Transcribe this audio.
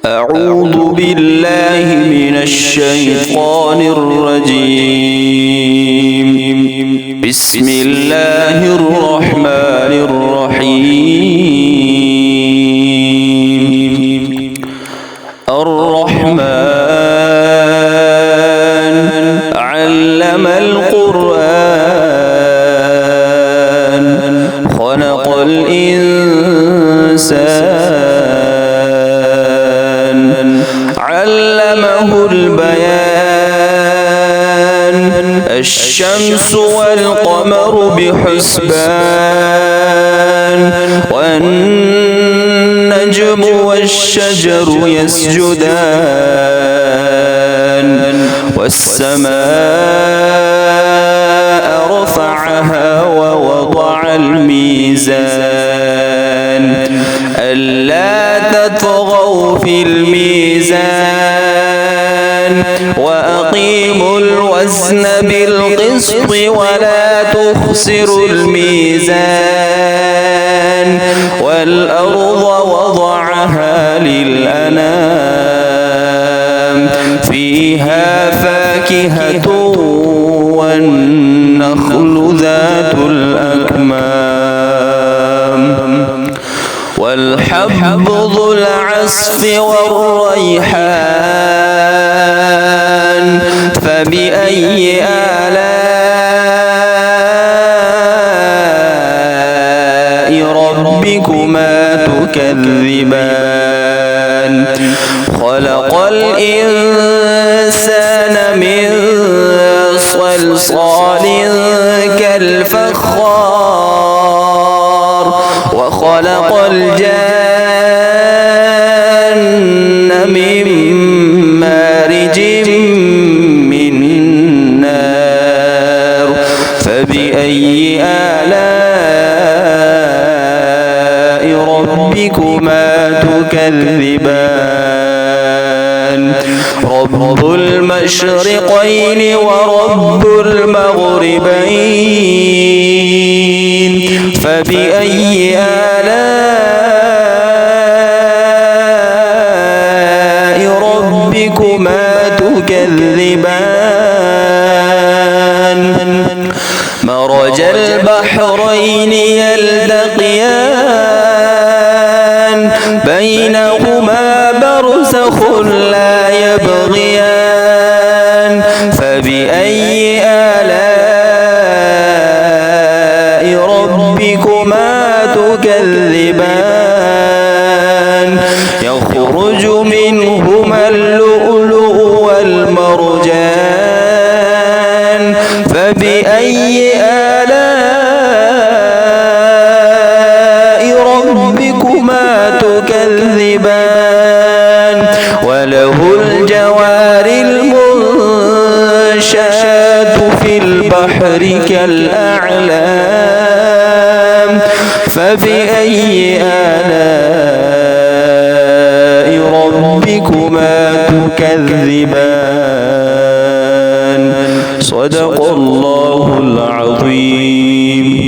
أعوذ بالله من الشيطان الرجيم. بسم الله الرحمن الرحيم. الرحمن علم القرآن خلق الإنسان علمه البيان الشمس والقمر بحسبان والنجم والشجر يسجدان والسماء رفعها ووضع الميزان ألا تطغوا في الميزان وأقيموا الوزن بالقسط ولا تخسروا الميزان والأرض وضعها للأنام فيها فاكهة والنخل ذات الأكمام والحب ذو العصف والريحان فبأي آلاء ربكما تكذبان خلق الإنسان من صلصال كالفخار وخلق الجان من مارج من نار فبأي آلاء ربكما تكذبان رب المشرقين ورب المغربين فبأي آلاء ربكما تكذبان مرج البحرين يلتقيان بينهما برزخ لا يبغيان فبأي آلاء ربكما تكذبان يخرج منهما اللؤلؤ والمرجان فبأي آلاء ربكما تكذبان وله الجوار المنشآت في البحر كالأعلام فبأي آلاء ربكما تكذبان صدق الله العظيم.